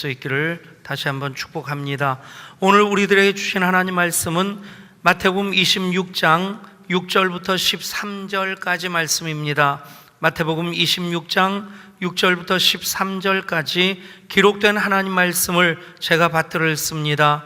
수 있기를 다시 한번 축복합니다. 오늘 우리들에게 주신 하나님 말씀은 마태복음 26장 6절부터 13절까지 말씀입니다. 마태복음 26장 6절부터 13절까지 기록된 하나님 말씀을 제가 받들어 읽습니다.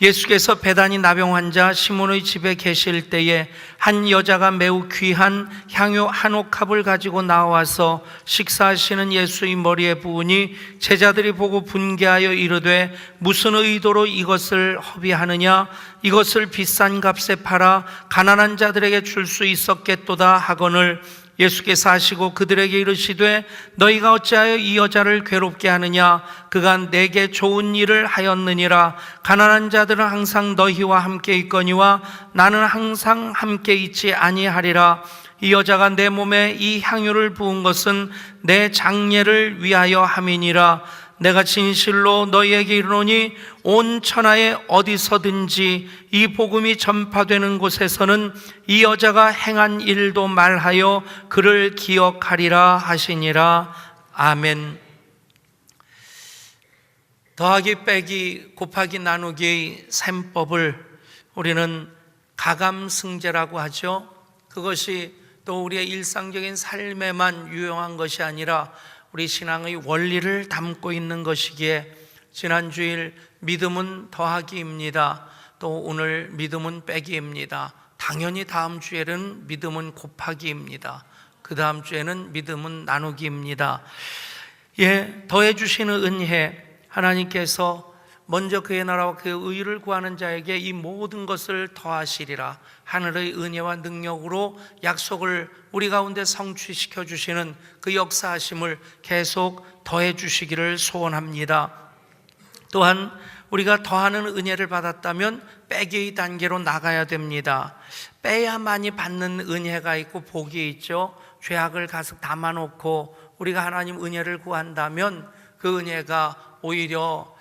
예수께서 베다니 나병 환자 시몬의 집에 계실 때에 한 여자가 매우 귀한 향유 한 옥합을 가지고 나와서 식사하시는 예수의 머리에 부으니 제자들이 보고 분개하여 이르되 무슨 의도로 이것을 허비하느냐, 이것을 비싼 값에 팔아 가난한 자들에게 줄 수 있었겠도다 하거늘 예수께서 하시고 그들에게 이르시되 너희가 어찌하여 이 여자를 괴롭게 하느냐, 그가 내게 좋은 일을 하였느니라. 가난한 자들은 항상 너희와 함께 있거니와 나는 항상 함께 있지 아니하리라. 이 여자가 내 몸에 이 향유를 부은 것은 내 장례를 위하여 함이니라. 내가 진실로 너희에게 이르노니 온 천하에 어디서든지 이 복음이 전파되는 곳에서는 이 여자가 행한 일도 말하여 그를 기억하리라 하시니라. 아멘. 더하기 빼기 곱하기 나누기의 셈법을 우리는 가감승제라고 하죠. 그것이 또 우리의 일상적인 삶에만 유용한 것이 아니라 우리 신앙의 원리를 담고 있는 것이기에 지난주일 믿음은 더하기입니다. 또 오늘 믿음은 빼기입니다. 당연히 다음 주에는 믿음은 곱하기입니다. 그 다음 주에는 믿음은 나누기입니다. 더해 주시는 은혜, 하나님께서 먼저 그의 나라와 그의 의를 구하는 자에게 이 모든 것을 더하시리라. 하늘의 은혜와 능력으로 약속을 우리 가운데 성취시켜 주시는 그 역사하심을 계속 더해 주시기를 소원합니다. 또한 우리가 더하는 은혜를 받았다면 빼기의 단계로 나가야 됩니다. 빼야만이 받는 은혜가 있고 복이 있죠. 죄악을 가득 담아놓고 우리가 하나님 은혜를 구한다면 그 은혜가 오히려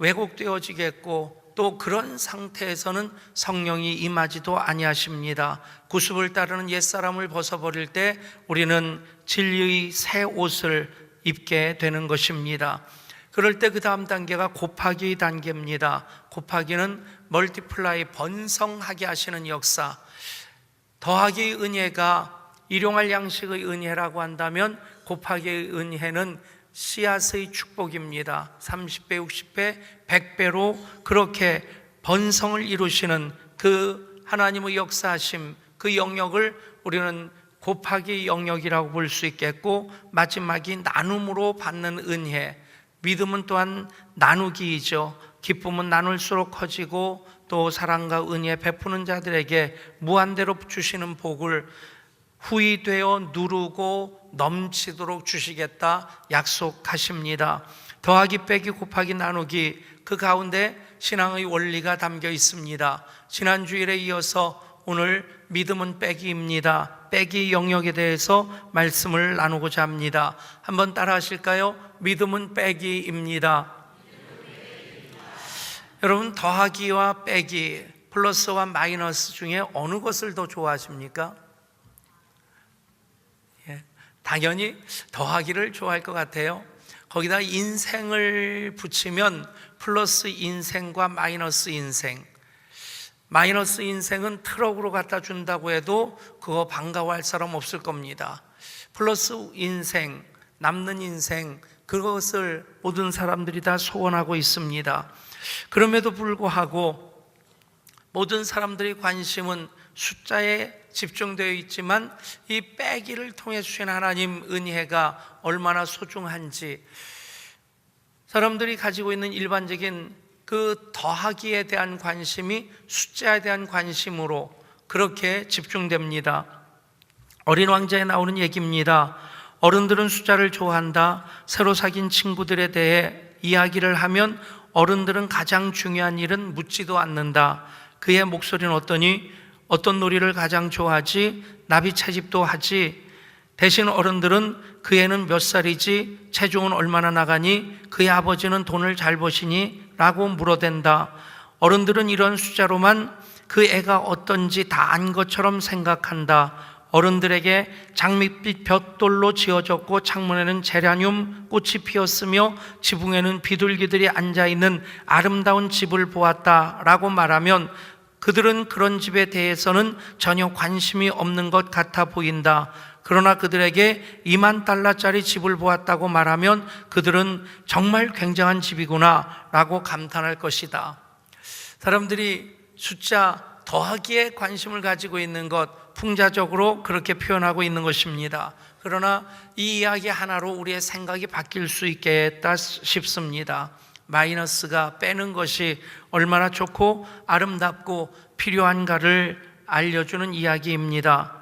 왜곡되어지겠고 또 그런 상태에서는 성령이 임하지도 아니하십니다. 구습을 따르는 옛사람을 벗어버릴 때 우리는 진리의 새 옷을 입게 되는 것입니다. 그럴 때 그 다음 단계가 곱하기 단계입니다. 곱하기는 멀티플라이, 번성하게 하시는 역사. 더하기의 은혜가 일용할 양식의 은혜라고 한다면 곱하기의 은혜는 씨앗의 축복입니다. 30배, 60배, 100배로 그렇게 번성을 이루시는 그 하나님의 역사하심, 그 영역을 우리는 곱하기 영역이라고 볼 수 있겠고, 마지막이 나눔으로 받는 은혜. 믿음은 또한 나누기이죠. 기쁨은 나눌수록 커지고 또 사랑과 은혜 베푸는 자들에게 무한대로 주시는 복을 후히 되어 누르고 넘치도록 주시겠다 약속하십니다. 더하기 빼기 곱하기 나누기, 그 가운데 신앙의 원리가 담겨 있습니다. 지난주일에 이어서 오늘 믿음은 빼기입니다. 빼기 영역에 대해서 말씀을 나누고자 합니다. 한번 따라 하실까요? 믿음은 빼기입니다. 여러분, 더하기와 빼기, 플러스와 마이너스 중에 어느 것을 더 좋아하십니까? 당연히 더하기를 좋아할 것 같아요. 거기다 인생을 붙이면 플러스 인생과 마이너스 인생. 마이너스 인생은 트럭으로 갖다 준다고 해도 그거 반가워할 사람 없을 겁니다. 플러스 인생, 남는 인생, 그것을 모든 사람들이 다 소원하고 있습니다. 그럼에도 불구하고 모든 사람들의 관심은 숫자에 집중되어 있지만 이 빼기를 통해 주신 하나님 은혜가 얼마나 소중한지, 사람들이 가지고 있는 일반적인 그 더하기에 대한 관심이 숫자에 대한 관심으로 그렇게 집중됩니다. 어린 왕자에 나오는 얘기입니다. 어른들은 숫자를 좋아한다. 새로 사귄 친구들에 대해 이야기를 하면 어른들은 가장 중요한 일은 묻지도 않는다. 그의 목소리는 어떠니? 어떤 놀이를 가장 좋아하지? 나비 채집도 하지? 대신 어른들은 그 애는 몇 살이지? 체중은 얼마나 나가니? 그의 아버지는 돈을 잘 버시니? 라고 물어댄다. 어른들은 이런 숫자로만 그 애가 어떤지 다 안 것처럼 생각한다. 어른들에게 장밋빛 벽돌로 지어졌고 창문에는 제라늄 꽃이 피었으며 지붕에는 비둘기들이 앉아있는 아름다운 집을 보았다라고 말하면 그들은 그런 집에 대해서는 전혀 관심이 없는 것 같아 보인다. 그러나 그들에게 $20,000짜리 집을 보았다고 말하면 그들은 정말 굉장한 집이구나 라고 감탄할 것이다. 사람들이 숫자 더하기에 관심을 가지고 있는 것, 풍자적으로 그렇게 표현하고 있는 것입니다. 그러나 이 이야기 하나로 우리의 생각이 바뀔 수 있겠다 싶습니다. 마이너스가 빼는 것이 얼마나 좋고 아름답고 필요한가를 알려주는 이야기입니다.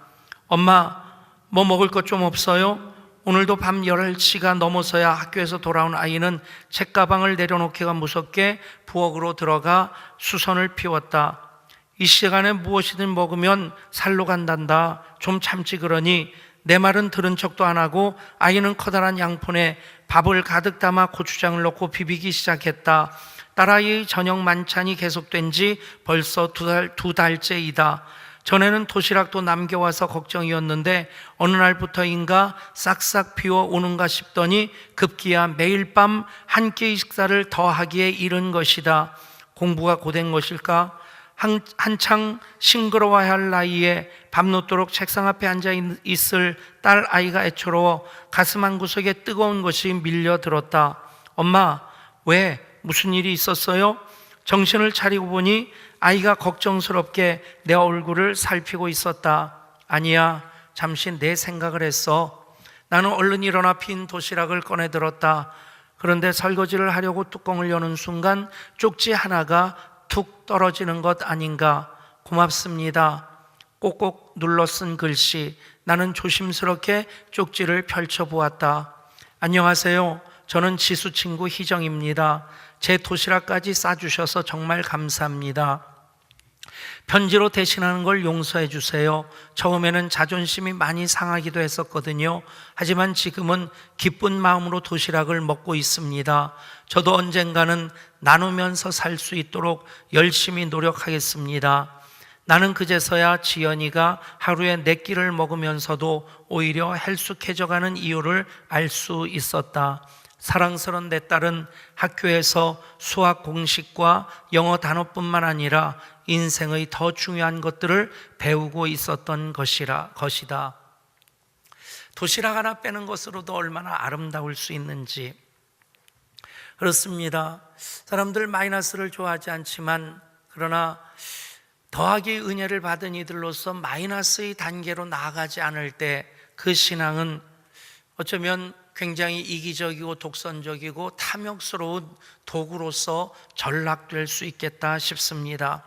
엄마, 뭐 먹을 것 좀 없어요? 오늘도 밤 10시가 넘어서야 학교에서 돌아온 아이는 책가방을 내려놓기가 무섭게 부엌으로 들어가 수선을 피웠다. 이 시간에 무엇이든 먹으면 살로 간단다. 좀 참지 그러니 내 말은 들은 척도 안 하고 아이는 커다란 양푼에 밥을 가득 담아 고추장을 넣고 비비기 시작했다. 딸아이의 저녁 만찬이 계속된 지 벌써 두 달째이다. 전에는 도시락도 남겨와서 걱정이었는데 어느 날부터인가 싹싹 비워오는가 싶더니 급기야 매일 밤 한 끼의 식사를 더 하기에 이른 것이다. 공부가 고된 것일까? 한창 싱그러워야 할 나이에 밤늦도록 책상 앞에 앉아 있을 딸 아이가 애처로워 가슴 한구석에 뜨거운 것이 밀려들었다. 엄마, 왜? 무슨 일이 있었어요? 정신을 차리고 보니 아이가 걱정스럽게 내 얼굴을 살피고 있었다. 아니야, 잠시 내 생각을 했어. 나는 얼른 일어나 빈 도시락을 꺼내 들었다. 그런데 설거지를 하려고 뚜껑을 여는 순간 쪽지 하나가 툭 떨어지는 것 아닌가. 고맙습니다. 꼭꼭 눌러 쓴 글씨. 나는 조심스럽게 쪽지를 펼쳐보았다. 안녕하세요. 저는 지수 친구 희정입니다. 제 도시락까지 싸주셔서 정말 감사합니다. 편지로 대신하는 걸 용서해 주세요. 처음에는 자존심이 많이 상하기도 했었거든요. 하지만 지금은 기쁜 마음으로 도시락을 먹고 있습니다. 저도 언젠가는 나누면서 살 수 있도록 열심히 노력하겠습니다. 나는 그제서야 지연이가 하루에 4끼를 먹으면서도 오히려 헬쑥해져가는 이유를 알 수 있었다. 사랑스러운 내 딸은 학교에서 수학 공식과 영어 단어뿐만 아니라 인생의 더 중요한 것들을 배우고 있었던 것이다. 도시락 하나 빼는 것으로도 얼마나 아름다울 수 있는지. 그렇습니다. 사람들 마이너스를 좋아하지 않지만 그러나 더하기 은혜를 받은 이들로서 마이너스의 단계로 나아가지 않을 때 그 신앙은 어쩌면 굉장히 이기적이고 독선적이고 탐욕스러운 도구로서 전락될 수 있겠다 싶습니다.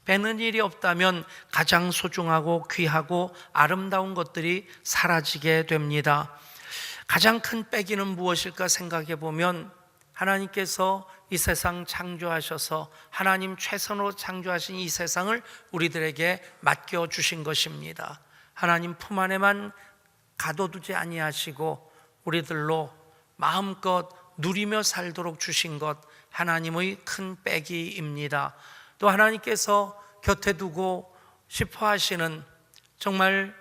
빼는 일이 없다면 가장 소중하고 귀하고 아름다운 것들이 사라지게 됩니다. 가장 큰 빼기는 무엇일까 생각해 보면 하나님께서 이 세상 창조하셔서 하나님 최선으로 창조하신 이 세상을 우리들에게 맡겨주신 것입니다. 하나님 품 안에만 가둬두지 아니하시고 우리들로 마음껏 누리며 살도록 주신 것, 하나님의 큰 빼기입니다. 또 하나님께서 곁에 두고 싶어 하시는, 정말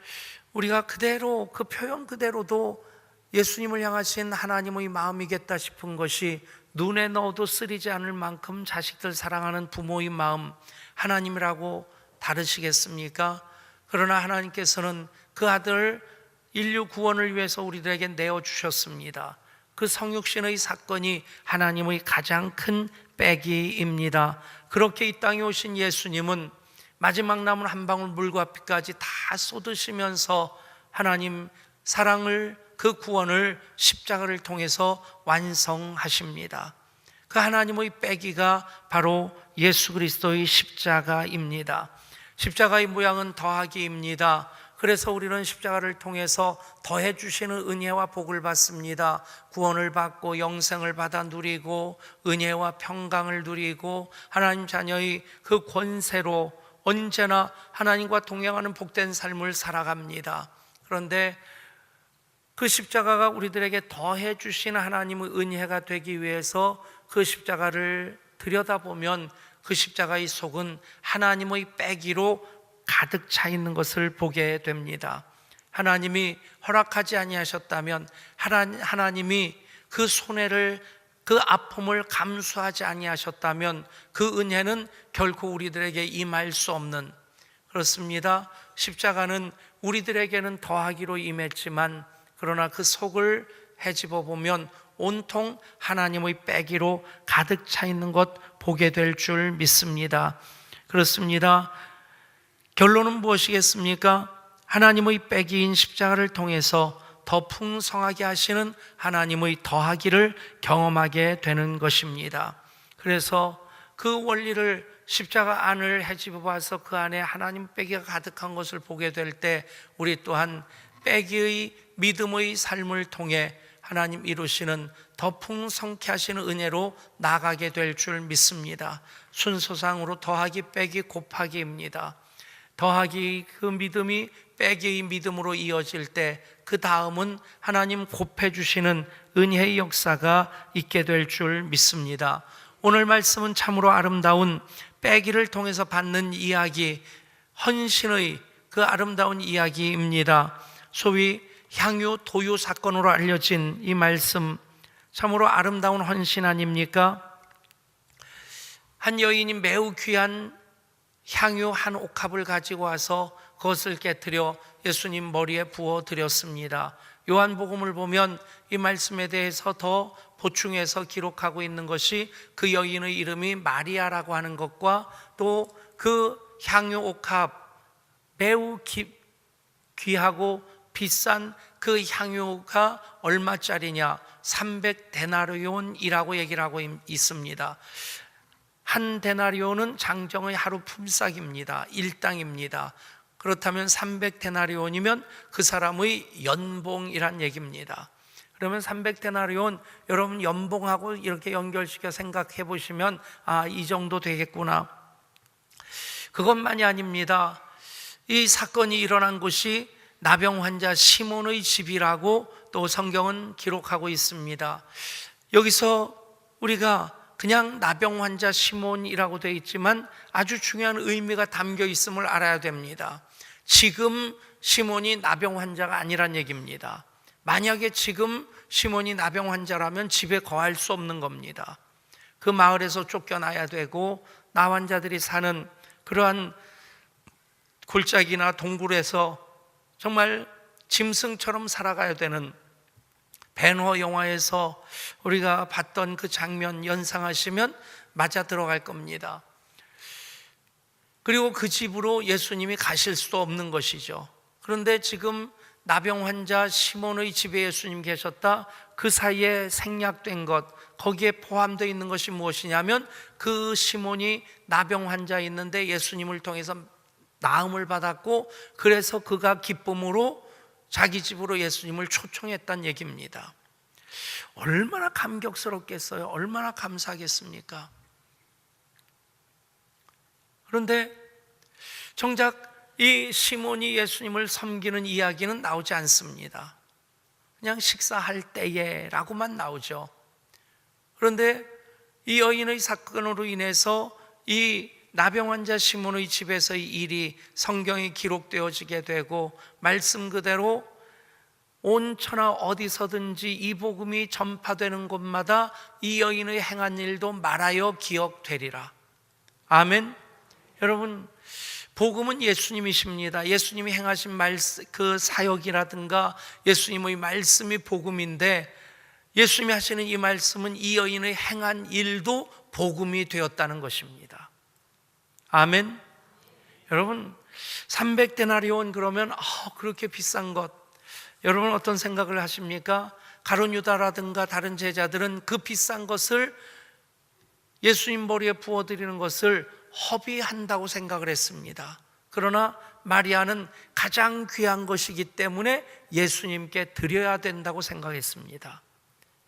우리가 그대로 그 표현 그대로도 예수님을 향하신 하나님의 마음이겠다 싶은 것이 눈에 넣어도 쓰리지 않을 만큼 자식들 사랑하는 부모의 마음, 하나님이라고 다르시겠습니까? 그러나 하나님께서는 그 아들 인류 구원을 위해서 우리들에게 내어주셨습니다. 그 성육신의 사건이 하나님의 가장 큰 빼기입니다. 그렇게 이 땅에 오신 예수님은 마지막 남은 한 방울 물과 피까지 다 쏟으시면서 하나님 사랑을, 그 구원을 십자가를 통해서 완성하십니다. 그 하나님의 빼기가 바로 예수 그리스도의 십자가입니다. 십자가의 모양은 더하기입니다. 그래서 우리는 십자가를 통해서 더해 주시는 은혜와 복을 받습니다. 구원을 받고 영생을 받아 누리고 은혜와 평강을 누리고 하나님 자녀의 그 권세로 언제나 하나님과 동행하는 복된 삶을 살아갑니다. 그런데 그 십자가가 우리들에게 더해 주시는 하나님의 은혜가 되기 위해서 그 십자가를 들여다보면 그 십자가의 속은 하나님의 빼기로 가득 차 있는 것을 보게 됩니다. 하나님이 허락하지 아니하셨다면, 하나님이 그 손해를, 그 아픔을 감수하지 아니하셨다면 그 은혜는 결코 우리들에게 임할 수 없는, 그렇습니다. 십자가는 우리들에게는 더하기로 임했지만 그러나 그 속을 헤집어 보면 온통 하나님의 빼기로 가득 차 있는 것 보게 될 줄 믿습니다. 그렇습니다. 결론은 무엇이겠습니까? 하나님의 빼기인 십자가를 통해서 더 풍성하게 하시는 하나님의 더하기를 경험하게 되는 것입니다. 그래서 그 원리를, 십자가 안을 헤집어 봐서 그 안에 하나님 빼기가 가득한 것을 보게 될 때 우리 또한 빼기의 믿음의 삶을 통해 하나님 이루시는 더 풍성케 하시는 은혜로 나가게 될 줄 믿습니다. 순서상으로 더하기 빼기 곱하기입니다. 더하기 그 믿음이 빼기의 믿음으로 이어질 때 그 다음은 하나님 곱해 주시는 은혜의 역사가 있게 될 줄 믿습니다. 오늘 말씀은 참으로 아름다운 빼기를 통해서 받는 이야기, 헌신의 그 아름다운 이야기입니다. 소위 향유 도유 사건으로 알려진 이 말씀, 참으로 아름다운 헌신 아닙니까? 한 여인이 매우 귀한 향유 한 옥합을 가지고 와서 그것을 깨뜨려 예수님 머리에 부어 드렸습니다. 요한복음을 보면 이 말씀에 대해서 더 보충해서 기록하고 있는 것이 그 여인의 이름이 마리아라고 하는 것과 또 그 향유 옥합, 매우 귀하고 비싼 그 향유가 얼마짜리냐? 300데나리온이라고 얘기를 하고 있습니다. 한 데나리온은 장정의 하루 품삯입니다. 일당입니다. 그렇다면 300데나리온이면 그 사람의 연봉이란 얘기입니다. 그러면 300데나리온, 여러분 연봉하고 이렇게 연결시켜 생각해 보시면 이 정도 되겠구나. 그것만이 아닙니다. 이 사건이 일어난 곳이 나병 환자 시몬의 집이라고 또 성경은 기록하고 있습니다. 여기서 우리가 그냥 나병 환자 시몬이라고 되어 있지만 아주 중요한 의미가 담겨 있음을 알아야 됩니다. 지금 시몬이 나병 환자가 아니란 얘기입니다. 만약에 지금 시몬이 나병 환자라면 집에 거할 수 없는 겁니다. 그 마을에서 쫓겨나야 되고 나 환자들이 사는 그러한 골짜기나 동굴에서 정말 짐승처럼 살아가야 되는, 벤허 영화에서 우리가 봤던 그 장면 연상하시면 맞아 들어갈 겁니다. 그리고 그 집으로 예수님이 가실 수도 없는 것이죠. 그런데 지금 나병 환자 시몬의 집에 예수님 계셨다. 그 사이에 생략된 것, 거기에 포함되어 있는 것이 무엇이냐면 그 시몬이 나병 환자 있는데 예수님을 통해서 나음을 받았고 그래서 그가 기쁨으로 자기 집으로 예수님을 초청했다는 얘기입니다. 얼마나 감격스럽겠어요? 얼마나 감사하겠습니까? 그런데 정작 이 시몬이 예수님을 섬기는 이야기는 나오지 않습니다. 그냥 식사할 때에 라고만 나오죠. 그런데 이 여인의 사건으로 인해서 이 나병 환자 시몬의 집에서의 일이 성경에 기록되어지게 되고 말씀 그대로 온 천하 어디서든지 이 복음이 전파되는 곳마다 이 여인의 행한 일도 말하여 기억되리라. 아멘. 여러분, 복음은 예수님이십니다. 예수님이 행하신 말씀, 그 사역이라든가 예수님의 말씀이 복음인데 예수님이 하시는 이 말씀은 이 여인의 행한 일도 복음이 되었다는 것입니다. 아멘. 여러분, 300데나리온 그러면 그렇게 비싼 것, 여러분 어떤 생각을 하십니까? 가룟 유다라든가 다른 제자들은 그 비싼 것을 예수님 머리에 부어드리는 것을 허비한다고 생각을 했습니다. 그러나 마리아는 가장 귀한 것이기 때문에 예수님께 드려야 된다고 생각했습니다.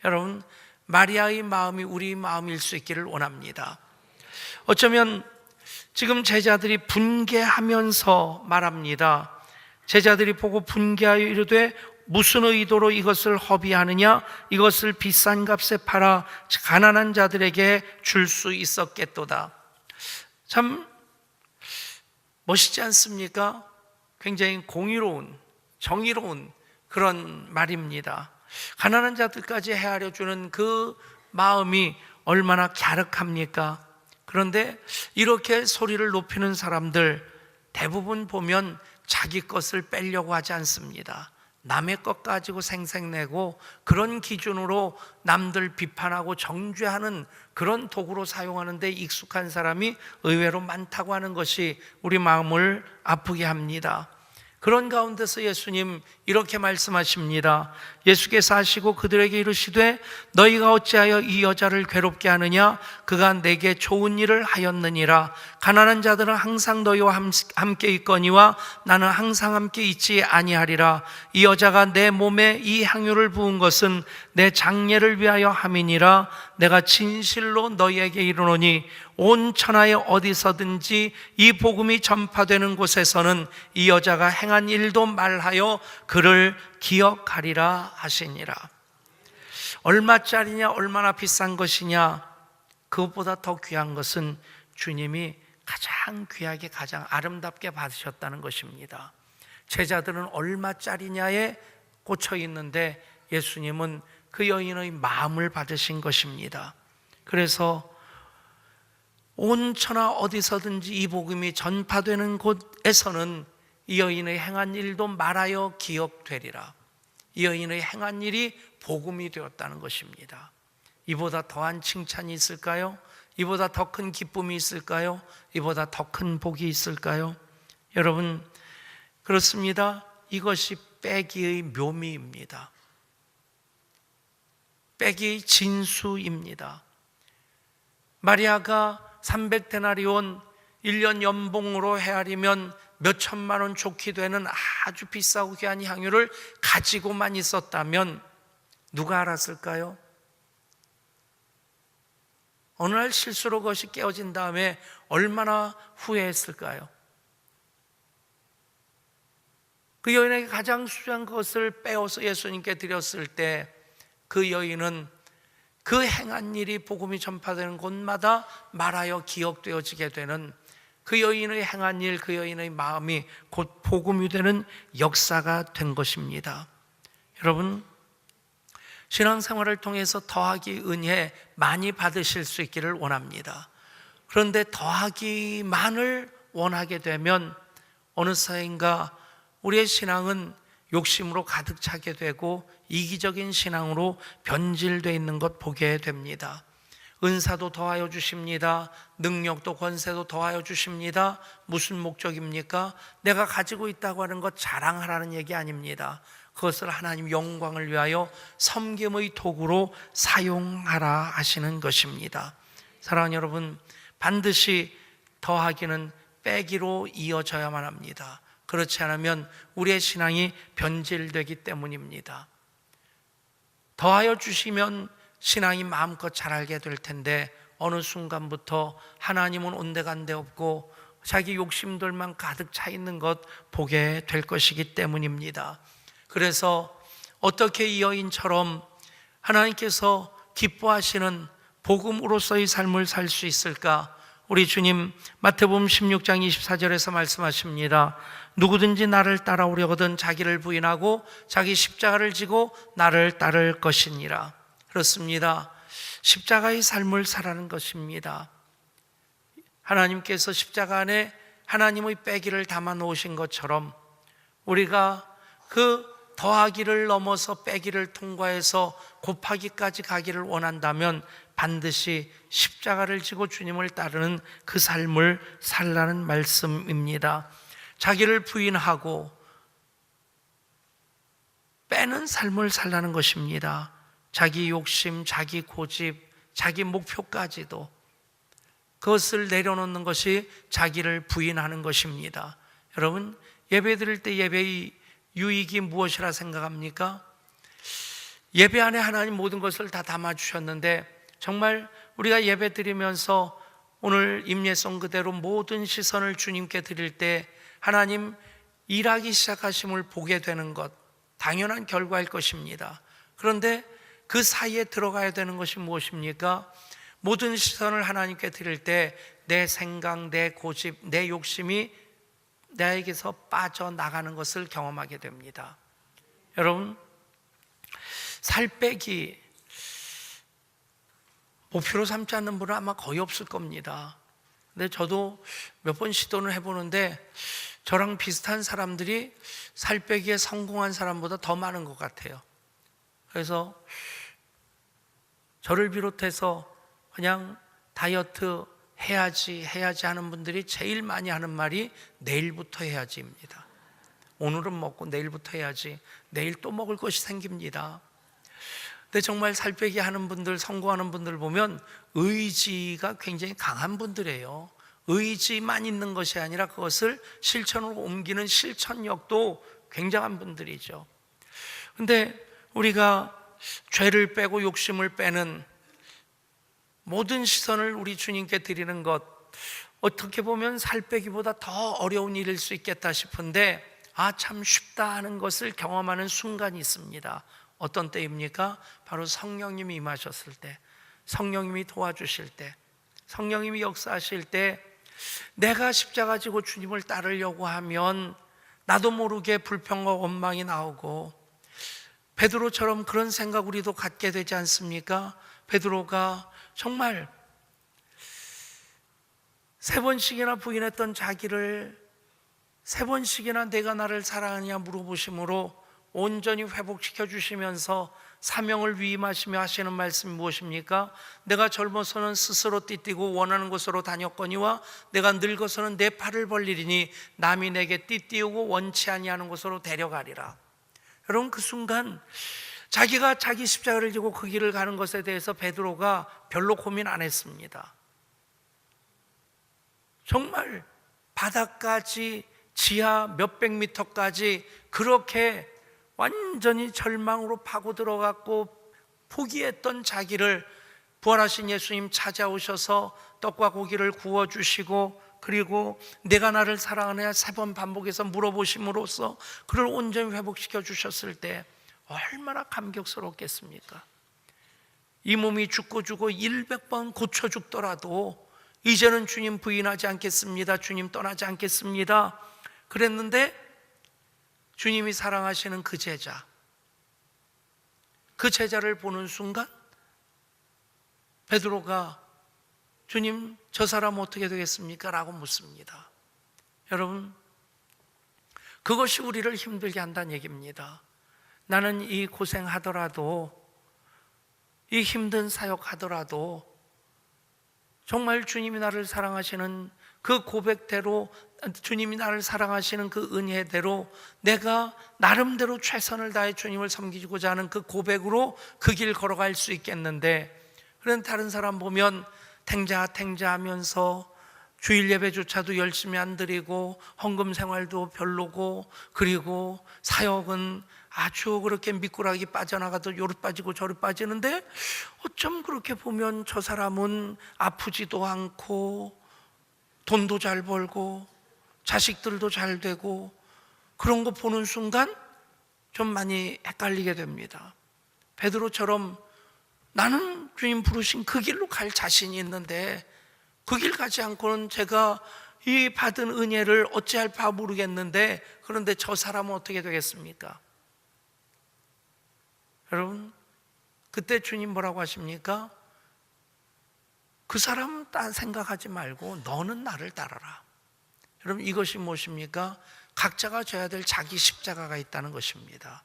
여러분, 마리아의 마음이 우리 마음일 수 있기를 원합니다. 어쩌면 지금 제자들이 분개하면서 말합니다. 제자들이 보고 분개하여 이르되 무슨 의도로 이것을 허비하느냐? 이것을 비싼 값에 팔아 가난한 자들에게 줄 수 있었겠도다. 참 멋있지 않습니까? 굉장히 공의로운, 정의로운 그런 말입니다. 가난한 자들까지 헤아려 주는 그 마음이 얼마나 갸륵합니까? 그런데 이렇게 소리를 높이는 사람들 대부분 보면 자기 것을 빼려고 하지 않습니다. 남의 것 가지고 생색내고 그런 기준으로 남들 비판하고 정죄하는 그런 도구로 사용하는 데 익숙한 사람이 의외로 많다고 하는 것이 우리 마음을 아프게 합니다. 그런 가운데서 예수님 이렇게 말씀하십니다. 예수께서 하시고 그들에게 이르시되 너희가 어찌하여 이 여자를 괴롭게 하느냐? 그가 내게 좋은 일을 하였느니라. 가난한 자들은 항상 너희와 함께 있거니와 나는 항상 함께 있지 아니하리라. 이 여자가 내 몸에 이 향유를 부은 것은 내 장례를 위하여 함이니라. 내가 진실로 너희에게 이르노니 온 천하에 어디서든지 이 복음이 전파되는 곳에서는 이 여자가 행한 일도 말하여 그를 기억하리라 하시니라. 얼마짜리냐, 얼마나 비싼 것이냐, 그것보다 더 귀한 것은 주님이 가장 귀하게 가장 아름답게 받으셨다는 것입니다. 제자들은 얼마짜리냐에 꽂혀 있는데 예수님은 그 여인의 마음을 받으신 것입니다. 그래서 온 천하 어디서든지 이 복음이 전파되는 곳에서는 이 여인의 행한 일도 말하여 기억되리라. 이 여인의 행한 일이 복음이 되었다는 것입니다. 이보다 더한 칭찬이 있을까요? 이보다 더 큰 기쁨이 있을까요? 이보다 더 큰 복이 있을까요? 여러분, 그렇습니다. 이것이 빼기의 묘미입니다. 빼기의 진수입니다. 마리아가 300데나리온 1년 연봉으로 헤아리면 몇 천만 원 좋게 되는 아주 비싸고 귀한 향유를 가지고만 있었다면 누가 알았을까요? 어느 날 실수로 그것이 깨어진 다음에 얼마나 후회했을까요? 그 여인에게 가장 소중한 것을 빼어서 예수님께 드렸을 때 그 여인은 그 행한 일이 복음이 전파되는 곳마다 말하여 기억되어지게 되는 그 여인의 행한 일, 그 여인의 마음이 곧 복음이 되는 역사가 된 것입니다. 여러분, 신앙생활을 통해서 더하기 은혜 많이 받으실 수 있기를 원합니다. 그런데 더하기만을 원하게 되면 어느 사이인가 우리의 신앙은 욕심으로 가득 차게 되고 이기적인 신앙으로 변질되어 있는 것 보게 됩니다. 은사도 더하여 주십니다. 능력도 권세도 더하여 주십니다. 무슨 목적입니까? 내가 가지고 있다고 하는 것 자랑하라는 얘기 아닙니다. 그것을 하나님 영광을 위하여 섬김의 도구로 사용하라 하시는 것입니다. 사랑하는 여러분, 반드시 더하기는 빼기로 이어져야만 합니다. 그렇지 않으면 우리의 신앙이 변질되기 때문입니다. 더하여 주시면 신앙이 마음껏 자라게 될 텐데 어느 순간부터 하나님은 온데간데 없고 자기 욕심들만 가득 차 있는 것 보게 될 것이기 때문입니다. 그래서 어떻게 이 여인처럼 하나님께서 기뻐하시는 복음으로서의 삶을 살 수 있을까? 우리 주님 마태복음 16장 24절에서 말씀하십니다. 누구든지 나를 따라오려거든 자기를 부인하고 자기 십자가를 지고 나를 따를 것이니라. 그렇습니다. 십자가의 삶을 살아가는 것입니다. 하나님께서 십자가 안에 하나님의 빼기를 담아 놓으신 것처럼 우리가 그 더하기를 넘어서 빼기를 통과해서 곱하기까지 가기를 원한다면 반드시 십자가를 지고 주님을 따르는 그 삶을 살라는 말씀입니다. 자기를 부인하고 빼는 삶을 살라는 것입니다. 자기 욕심, 자기 고집, 자기 목표까지도 그것을 내려놓는 것이 자기를 부인하는 것입니다. 여러분, 예배 드릴 때 예배의 유익이 무엇이라 생각합니까? 예배 안에 하나님 모든 것을 다 담아주셨는데 정말 우리가 예배 드리면서 오늘 임예송 그대로 모든 시선을 주님께 드릴 때 하나님 일하기 시작하심을 보게 되는 것 당연한 결과일 것입니다. 그런데 그 사이에 들어가야 되는 것이 무엇입니까? 모든 시선을 하나님께 드릴 때 내 생각, 내 고집, 내 욕심이 나에게서 빠져나가는 것을 경험하게 됩니다. 여러분, 살 빼기 목표로 삼지 않는 분은 아마 거의 없을 겁니다. 근데 저도 몇 번 시도를 해보는데 저랑 비슷한 사람들이 살 빼기에 성공한 사람보다 더 많은 것 같아요. 그래서 저를 비롯해서 그냥 다이어트 해야지 하는 분들이 제일 많이 하는 말이 내일부터 해야지입니다. 오늘은 먹고 내일부터 해야지, 내일 또 먹을 것이 생깁니다. 근데 정말 살 빼기 하는 분들, 성공하는 분들 보면 의지가 굉장히 강한 분들이에요. 의지만 있는 것이 아니라 그것을 실천으로 옮기는 실천력도 굉장한 분들이죠. 근데 우리가 죄를 빼고 욕심을 빼는 모든 시선을 우리 주님께 드리는 것, 어떻게 보면 살 빼기보다 더 어려운 일일 수 있겠다 싶은데 참 쉽다 하는 것을 경험하는 순간이 있습니다. 어떤 때입니까? 바로 성령님이 임하셨을 때, 성령님이 도와주실 때, 성령님이 역사하실 때 내가 십자가 지고 주님을 따르려고 하면 나도 모르게 불평과 원망이 나오고, 베드로처럼 그런 생각 우리도 갖게 되지 않습니까? 베드로가 정말 3번씩이나 부인했던 자기를 3번씩이나 내가 나를 사랑하느냐 물어보심으로 온전히 회복시켜 주시면서 사명을 위임하시며 하시는 말씀이 무엇입니까? 내가 젊어서는 스스로 띠띠고 원하는 곳으로 다녔거니와 내가 늙어서는 내 팔을 벌리리니 남이 내게 띠띠우고 원치 아니하는 곳으로 데려가리라. 여러분, 그 순간 자기가 자기 십자가를 지고 그 길을 가는 것에 대해서 베드로가 별로 고민 안 했습니다. 정말 바닥까지 지하 몇백 미터까지 그렇게 완전히 절망으로 파고 들어갔고 포기했던 자기를 부활하신 예수님 찾아오셔서 떡과 고기를 구워주시고, 그리고 내가 나를 사랑하느냐 3번 반복해서 물어보심으로써 그를 온전히 회복시켜 주셨을 때 얼마나 감격스럽겠습니까? 이 몸이 죽고 100번 고쳐 죽더라도 이제는 주님 부인하지 않겠습니다, 주님 떠나지 않겠습니다 그랬는데 주님이 사랑하시는 그 제자를 보는 순간 베드로가 주님, 저 사람 어떻게 되겠습니까? 라고 묻습니다. 여러분, 그것이 우리를 힘들게 한다는 얘기입니다. 나는 이 고생하더라도, 이 힘든 사역하더라도 정말 주님이 나를 사랑하시는 그 고백대로, 주님이 나를 사랑하시는 그 은혜대로 내가 나름대로 최선을 다해 주님을 섬기고자 하는 그 고백으로 그 길 걸어갈 수 있겠는데, 그런 다른 사람 보면 탱자하면서 주일 예배조차도 열심히 안 드리고 헌금 생활도 별로고, 그리고 사역은 아주 그렇게 미꾸라기 빠져나가도 요리 빠지고 저리 빠지는데 어쩜 그렇게 보면 저 사람은 아프지도 않고 돈도 잘 벌고 자식들도 잘 되고, 그런 거 보는 순간 좀 많이 헷갈리게 됩니다. 베드로처럼 나는 주님 부르신 그 길로 갈 자신이 있는데 그 길 가지 않고는 제가 이 받은 은혜를 어찌할 바 모르겠는데, 그런데 저 사람은 어떻게 되겠습니까? 여러분, 그때 주님 뭐라고 하십니까? 그 사람 딴 생각하지 말고 너는 나를 따라라. 여러분, 이것이 무엇입니까? 각자가 져야 될 자기 십자가가 있다는 것입니다.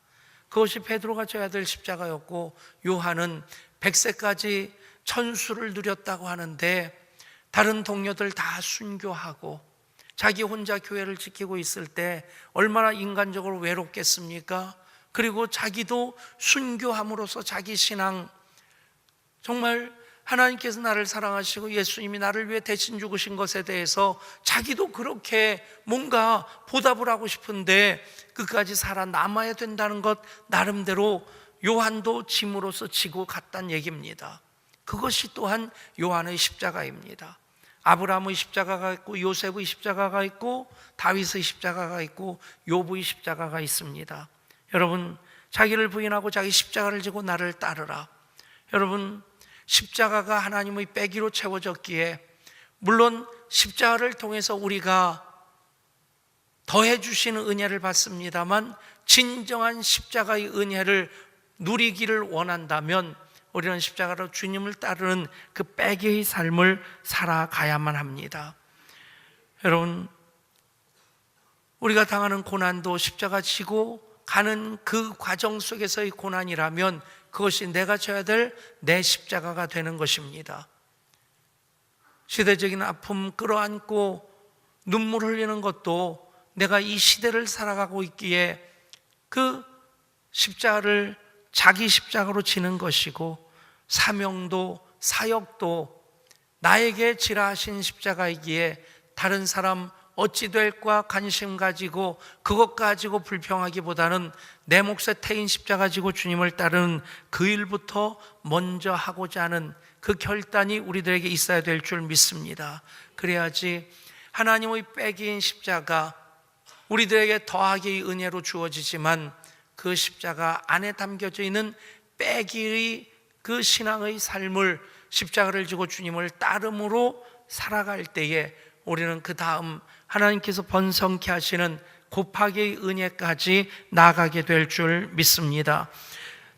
그것이 베드로가 져야 될 십자가였고, 요한은 100세까지 천수를 누렸다고 하는데 다른 동료들 다 순교하고 자기 혼자 교회를 지키고 있을 때 얼마나 인간적으로 외롭겠습니까? 그리고 자기도 순교함으로써 자기 신앙, 정말 하나님께서 나를 사랑하시고 예수님이 나를 위해 대신 죽으신 것에 대해서 자기도 그렇게 뭔가 보답을 하고 싶은데 끝까지 살아남아야 된다는 것, 나름대로 요한도 짐으로써 지고 갔다는 얘기입니다. 그것이 또한 요한의 십자가입니다. 아브라함의 십자가가 있고 요셉의 십자가가 있고 다윗의 십자가가 있고 욥의 십자가가 있습니다. 여러분, 자기를 부인하고 자기 십자가를 지고 나를 따르라. 여러분, 십자가가 하나님의 빼기로 채워졌기에, 물론 십자가를 통해서 우리가 더해 주시는 은혜를 받습니다만 진정한 십자가의 은혜를 누리기를 원한다면 우리는 십자가로 주님을 따르는 그 빼기의 삶을 살아가야만 합니다. 여러분, 우리가 당하는 고난도 십자가 지고 가는 그 과정 속에서의 고난이라면 그것이 내가 져야 될 내 십자가가 되는 것입니다. 시대적인 아픔 끌어안고 눈물 흘리는 것도 내가 이 시대를 살아가고 있기에 그 십자가를 자기 십자가로 지는 것이고, 사명도 사역도 나에게 지라 하신 십자가이기에 다른 사람 어찌 될까 관심 가지고 그것 가지고 불평하기보다는 내 몫에 태인 십자가 지고 주님을 따르는 그 일부터 먼저 하고자 하는 그 결단이 우리들에게 있어야 될 줄 믿습니다. 그래야지 하나님의 빼기인 십자가 우리들에게 더하기의 은혜로 주어지지만 그 십자가 안에 담겨져 있는 빼기의 그 신앙의 삶을 십자가를 지고 주님을 따름으로 살아갈 때에 우리는 그 다음 하나님께서 번성케 하시는 곱하기의 은혜까지 나아가게 될 줄 믿습니다.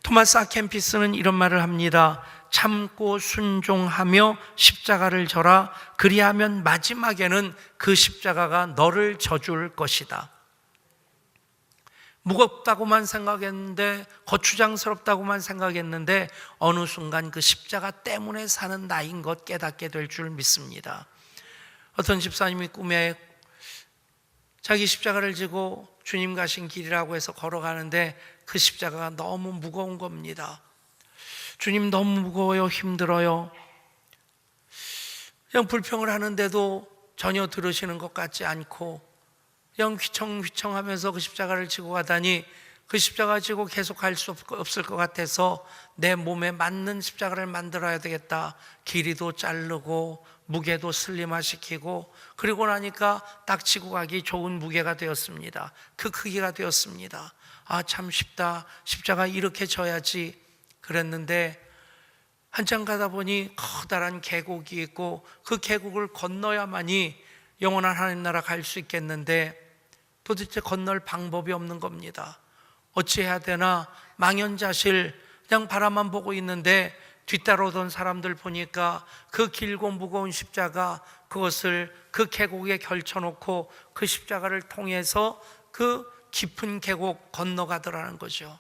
토마스 아 캠피스는 이런 말을 합니다. 참고 순종하며 십자가를 져라. 그리하면 마지막에는 그 십자가가 너를 져줄 것이다. 무겁다고만 생각했는데, 거추장스럽다고만 생각했는데 어느 순간 그 십자가 때문에 사는 나인 것 깨닫게 될 줄 믿습니다. 어떤 집사님이 꿈에 자기 십자가를 지고 주님 가신 길이라고 해서 걸어가는데 그 십자가가 너무 무거운 겁니다. 주님 너무 무거워요, 힘들어요. 그냥 불평을 하는데도 전혀 들으시는 것 같지 않고 그냥 휘청휘청하면서 그 십자가를 지고 가다니 그 십자가 지고 계속 갈 수 없을 것 같아서 내 몸에 맞는 십자가를 만들어야 되겠다. 길이도 자르고 무게도 슬림화시키고 그리고 나니까 딱 지고 가기 좋은 무게가 되었습니다. 그 크기가 되었습니다. 아, 참 쉽다. 십자가 이렇게 져야지 그랬는데 한참 가다 보니 커다란 계곡이 있고 그 계곡을 건너야만이 영원한 하나님 나라 갈 수 있겠는데 도대체 건널 방법이 없는 겁니다. 어찌해야 되나 망연자실 그냥 바라만 보고 있는데 뒤따라오던 사람들 보니까 그 길고 무거운 십자가 그것을 그 계곡에 걸쳐놓고 그 십자가를 통해서 그 깊은 계곡 건너가더라는 거죠.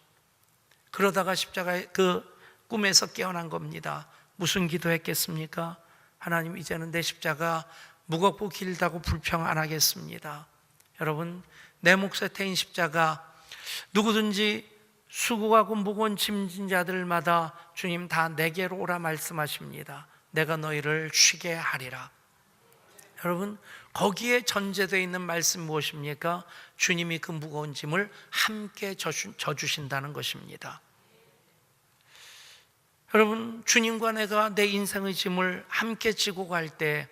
그러다가 십자가 그 꿈에서 깨어난 겁니다. 무슨 기도했겠습니까? 하나님, 이제는 내 십자가 무겁고 길다고 불평 안 하겠습니다. 여러분, 내 몫에 태인 십자가 누구든지 수고하고 무거운 짐진 자들마다 주님 다 내게로 오라 말씀하십니다. 내가 너희를 쉬게 하리라. 여러분, 거기에 전제되어 있는 말씀 무엇입니까? 주님이 그 무거운 짐을 함께 져주신다는 것입니다. 여러분, 주님과 내가 내 인생의 짐을 함께 지고 갈 때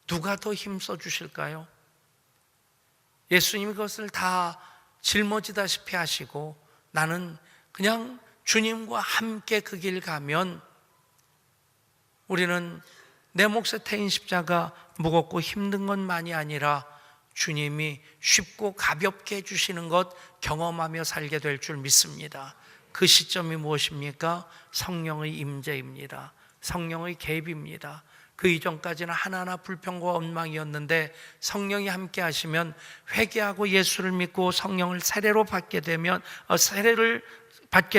누가 더 힘써 주실까요? 예수님이 그것을 다 짊어지다시피 하시고 나는 그냥 주님과 함께 그 길 가면 우리는 내 몫에 태인 십자가 무겁고 힘든 것만이 아니라 주님이 쉽고 가볍게 해주시는 것 경험하며 살게 될 줄 믿습니다. 그 시점이 무엇입니까? 성령의 임재입니다. 성령의 개입입니다. 그 이전까지는 하나하나 불평과 원망이었는데 성령이 함께 하시면 회개하고 예수를 믿고 성령을 세례를 받게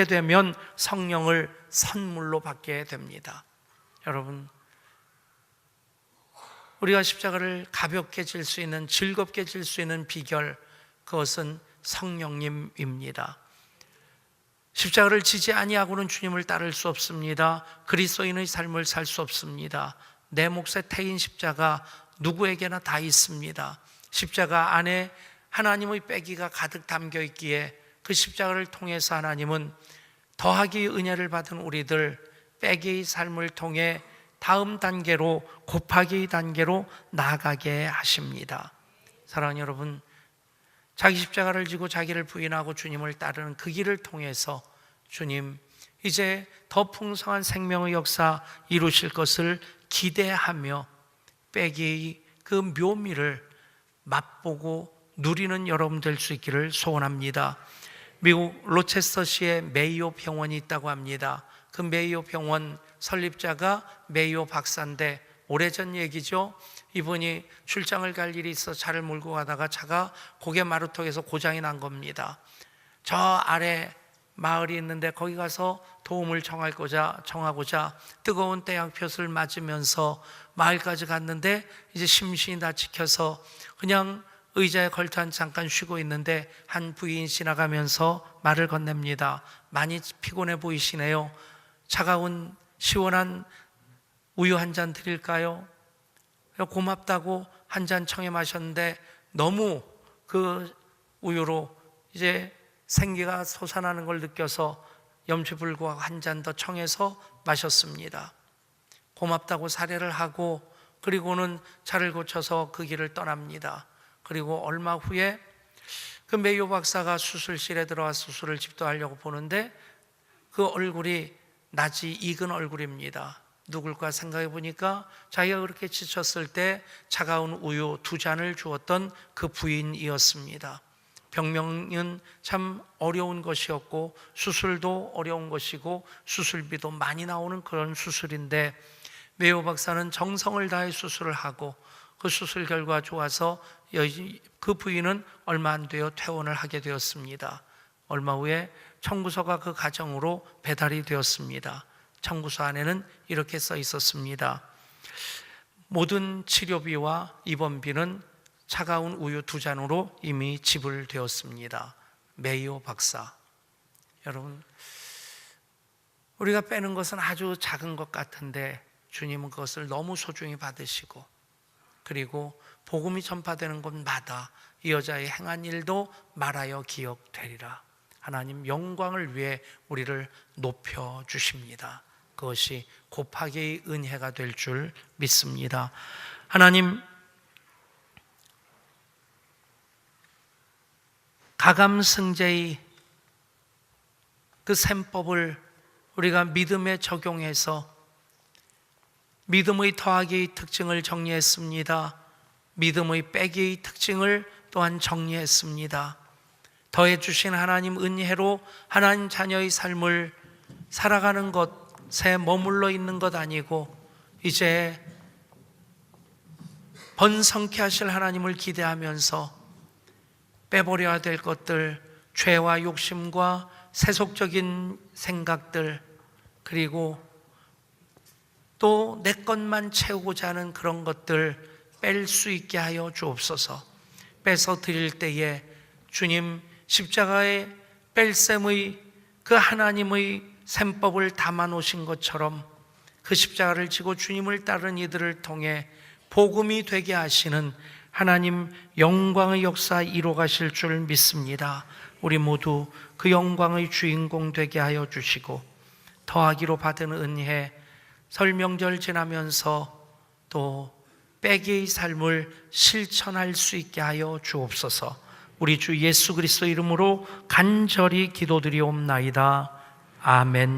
되면 성령을 선물로 받게 됩니다. 여러분, 우리가 십자가를 가볍게 질 수 있는, 즐겁게 질 수 있는 비결, 그것은 성령님입니다. 십자가를 지지 아니하고는 주님을 따를 수 없습니다. 그리스도인의 삶을 살 수 없습니다. 내 몫에 태인 십자가 누구에게나 다 있습니다. 십자가 안에 하나님의 빼기가 가득 담겨 있기에 그 십자가를 통해서 하나님은 더하기 은혜를 받은 우리들 빼기의 삶을 통해 다음 단계로, 곱하기 단계로 나아가게 하십니다. 사랑하는 여러분, 자기 십자가를 지고 자기를 부인하고 주님을 따르는 그 길을 통해서 주님, 이제 더 풍성한 생명의 역사 이루실 것을 기대하며 빼기의 그 묘미를 맛보고 누리는 여러분 될 수 있기를 소원합니다. 미국 로체스터시에 메이오 병원이 있다고 합니다. 그 메이오 병원 설립자가 메이오 박사인데 오래전 얘기죠. 이분이 출장을 갈 일이 있어 차를 몰고 가다가 차가 고개 마루턱에서 고장이 난 겁니다. 저 아래 마을이 있는데 거기 가서 도움을 청하고자 뜨거운 태양볕을 맞으면서 마을까지 갔는데 이제 심신이 다 지켜서 그냥 의자에 걸터 잠깐 쉬고 있는데 한 부인 지나가면서 말을 건넵니다. 많이 피곤해 보이시네요. 차가운 시원한 우유 한 잔 드릴까요? 고맙다고 한 잔 청해 마셨는데 너무 그 우유로 이제 생기가 솟아나는 걸 느껴서 염치불구하고 한 잔 더 청해서 마셨습니다. 고맙다고 사례를 하고 그리고는 차를 고쳐서 그 길을 떠납니다. 그리고 얼마 후에 그 메이오 박사가 수술실에 들어와서 수술을 집도하려고 보는데 그 얼굴이 낯이 익은 얼굴입니다. 누굴까 생각해 보니까 자기가 그렇게 지쳤을 때 차가운 우유 2잔을 주었던 그 부인이었습니다. 병명은 참 어려운 것이었고 수술도 어려운 것이고 수술비도 많이 나오는 그런 수술인데 메이오 박사는 정성을 다해 수술을 하고 그 수술 결과 좋아서 그 부인은 얼마 안 되어 퇴원을 하게 되었습니다. 얼마 후에 청구서가 그 가정으로 배달이 되었습니다. 청구서 안에는 이렇게 써 있었습니다. 모든 치료비와 입원비는 차가운 우유 2잔으로 이미 지불되었습니다. 메이오 박사. 여러분, 우리가 빼는 것은 아주 작은 것 같은데 주님은 그것을 너무 소중히 받으시고 그리고 복음이 전파되는 곳마다 이 여자의 행한 일도 말하여 기억되리라. 하나님 영광을 위해 우리를 높여주십니다. 그것이 곱하기의 은혜가 될 줄 믿습니다. 하나님, 가감승제의 그 셈법을 우리가 믿음에 적용해서 믿음의 더하기의 특징을 정리했습니다. 믿음의 빼기의 특징을 또한 정리했습니다. 더해 주신 하나님 은혜로 하나님 자녀의 삶을 살아가는 것에 머물러 있는 것 아니고 이제 번성케 하실 하나님을 기대하면서 빼버려야 될 것들, 죄와 욕심과 세속적인 생각들, 그리고 또 내 것만 채우고자 하는 그런 것들 뺄 수 있게 하여 주옵소서. 빼서 드릴 때에 주님 십자가의 뺄셈의 그 하나님의 셈법을 담아 놓으신 것처럼 그 십자가를 지고 주님을 따르는 이들을 통해 복음이 되게 하시는 하나님 영광의 역사 이루어 가실 줄 믿습니다. 우리 모두 그 영광의 주인공 되게 하여 주시고 더하기로 받은 은혜, 설 명절 지나면서 또 빼기의 삶을 실천할 수 있게 하여 주옵소서. 우리 주 예수 그리스도 이름으로 간절히 기도드리옵나이다. 아멘.